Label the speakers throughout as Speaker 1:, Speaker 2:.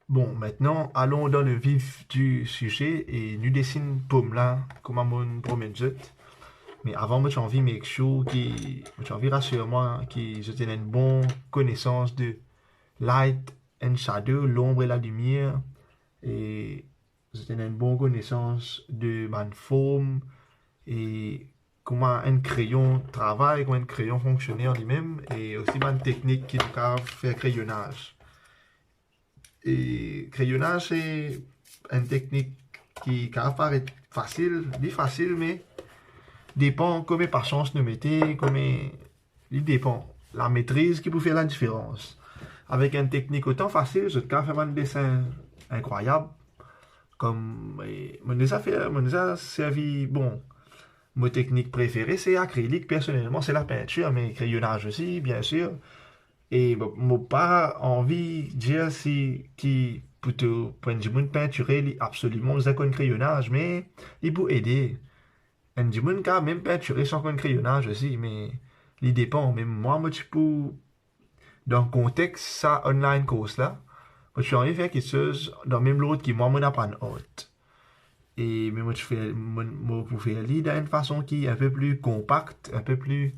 Speaker 1: Bon, maintenant, allons dans le vif du sujet et nous dessine pomme là, comment mon promène jette. Mais avant, moi, j'ai envie make sure j'ai envie rassurer moi que je tenais une bonne connaissance de light and shadow, l'ombre et la lumière, et je tenais une bonne connaissance de ma forme et comment un crayon travaille, comment un crayon fonctionne en lui-même, et aussi ma technique qui nous faire crayonnage. Et crayonnage, c'est une technique qui paraît facile, dit facile, mais dépend comment patience nous mettez, il dépend. La maîtrise qui peut faire la différence. Avec une technique autant facile, je peux faire un dessin incroyable. Comme, mon a servi, bon, ma technique préférée, c'est acrylique, personnellement, c'est la peinture, mais crayonnage aussi, bien sûr. Et bon, moi, pas envie de dire si qui plutôt pour une monde peinturer absolument zéro un crayonnage, mais il peut aider. Un monde quand même peinturer sans un crayonnage aussi, mais il dépend. Mais moi, tu peux dans le contexte ça online course là, moi, je suis envie de faire quelque chose dans le même l'autre qui moi, mon apprendre haute. Et mais moi, je fais moi, pour faire lire d'une façon qui est un peu plus compacte, un peu plus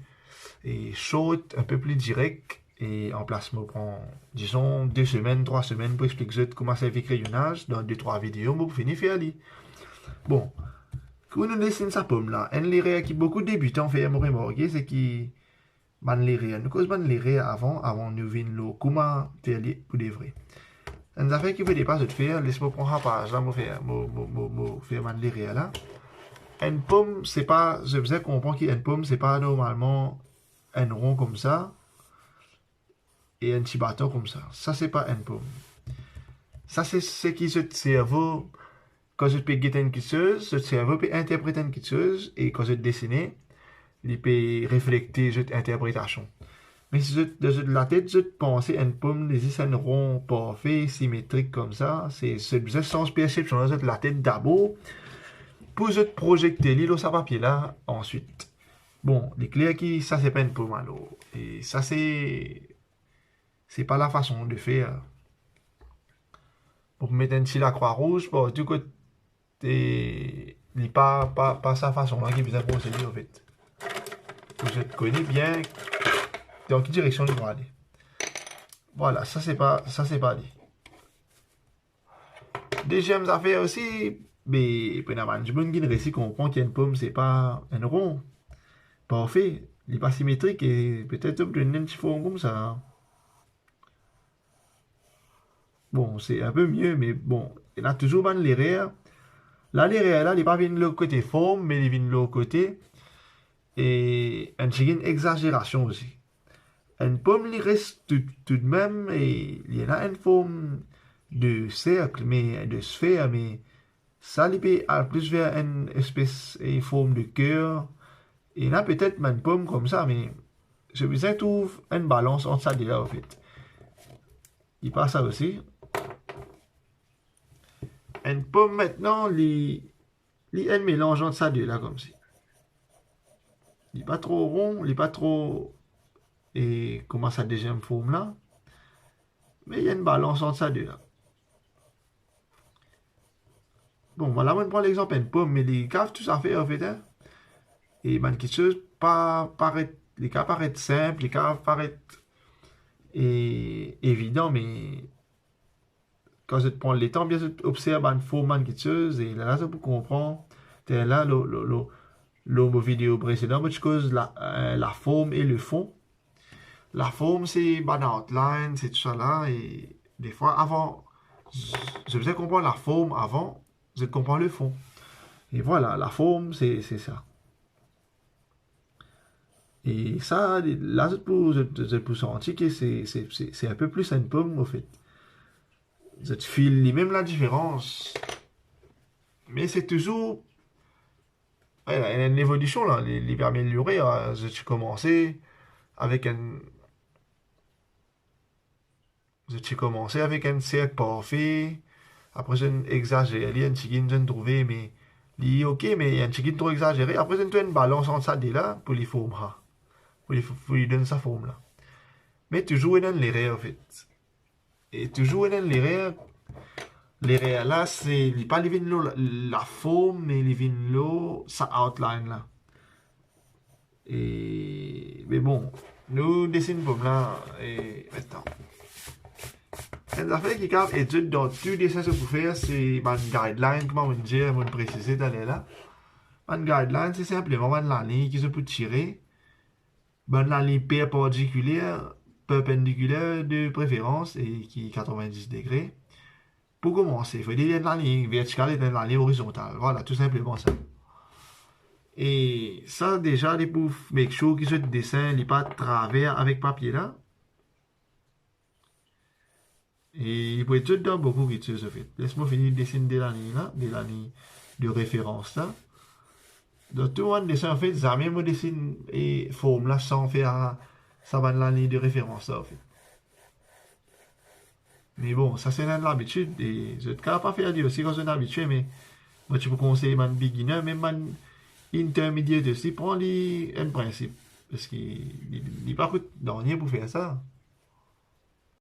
Speaker 1: et chaude, un peu plus direct. Et en place, je prends, disons, 2 semaines, 3 semaines pour expliquer comment ça fait crayonnage dans 2, 3 vidéos pour finir faire lire. Bon, quand nous dessine sa pomme là, un lire qui beaucoup de débutants font me remarquer, c'est qui man lire, nous cause man lire avant nous venir le comment faire lire pour des vrais. Une affaire qui veut pas de faire, laisse-moi prendre la page là, faire man lire là. Une pomme, c'est pas, je faisais comprendre qu'une pomme, c'est pas normalement un rond comme ça et un petit bâton comme ça. Ça, c'est pas une pomme. Ça, c'est ce qui se cerveau, quand je peux guetter une chose, ce cerveau peut interpréter une chose et quand je dessine, il peut refléter cette interprétation. Mais si de la tête, je pense une pomme, c'est un rond parfait, symétrique comme ça, c'est ce sens perception de la tête d'abord pour je projeter l'île sur papier là ensuite. Bon, les clés qui, ça c'est pas une pomme alors. Et ça c'est pas la façon de faire. Pour mettre un petit la croix rouge, bon, du côté, pas sa façon là qui est à procéder en fait. Je te connais bien dans quelle direction il doit aller. Voilà, ça c'est pas dit. Deuxième affaire aussi, mais pour du monde qui réussit comprend qu'une pomme c'est pas un rond, parfait, il n'est pas symétrique et peut-être obtenir une petite forme comme ça. Bon, c'est un peu mieux, mais bon, il y a toujours mal l'erreur. Là, l'erreur là, il n'est pas venu de l'autre côté forme, mais il vient de l'autre côté. Et une exagération aussi. Une pomme, il reste tout de même, et il y en a une forme de cercle, mais de sphère, mais ça, il peut aller plus vers une espèce et forme de cœur. Et il y en a peut-être une pomme comme ça, mais je vous trouve une balance entre ça déjà, en fait. Il passe ça aussi. Une pomme maintenant, il y a un mélange entre ça deux là, comme ça. Il n'est pas trop rond, il n'est pas trop. Et comment sa deuxième forme là. Mais il y a une balance entre ça deux là. Bon, voilà, on prend l'exemple d'une pomme, mais les caves, tout ça fait en fait. Hein? Et ben, quelque chose, les cas paraissent simples, les cas paraissent évidents, mais quand je te prends le temps, bien sûr, tu observes une forme, quelque chose, et là, ça peut comprendre. Es là, le vidéo précédent, tu causes la forme et le fond. La forme, c'est ben, outline, c'est tout ça là, et des fois, avant, je faisais comprendre la forme avant, je comprends le fond. Et voilà, la forme, c'est ça. Et ça, là, je peux sentir que c'est un peu plus une pomme, au fait. Je te file même la différence. Mais c'est toujours. Ouais, il y a une évolution, là. Les permis améliorés, j'ai commencé avec un. J'ai commencé avec un cercle parfait. Après, j'ai exagéré. Il y a un chicken, j'ai trouvé, mais. Il est ok, mais il y a un chicken trop exagéré. Après, j'ai une balance entre ça et là pour les formes. Pour lui donner sa forme, là. Mais toujours, il y a l'erreur, en fait. Et toujours, il y a l'erreur. Les réels là, c'est pas les vignes la forme, mais les vignes là, ça outline là. Mais bon, nous dessinons comme là, et maintenant. Une affaire qui est étude dans tout dessin que vous faire, c'est une guideline, comment on dit, on préciser d'aller là. Une guideline, c'est simplement une ligne qui se peut tirer, une ligne perpendiculaire de préférence et qui est 90 degrés. Pour commencer, il faut dire une ligne verticale et une ligne horizontale. Voilà, tout simplement ça. Et ça, déjà, les pour make sure que ce dessin n'est pas travers avec papier là. Et il peut être dans beaucoup de choses, en fait. Laisse-moi finir de dessiner des lignes là, des lignes de référence là. Donc, tout le monde dessin, en fait, jamais me dessine et forme là sans faire ça va la ligne de référence là, en fait. Mais bon, ça c'est l'habitude et je ne peux pas faire dire aussi quand c'est une habitude, mais moi tu peux conseiller un beginner, même un intermédiaire aussi, prends un principe. Parce qu'il n'est pas coûte rien pour faire ça.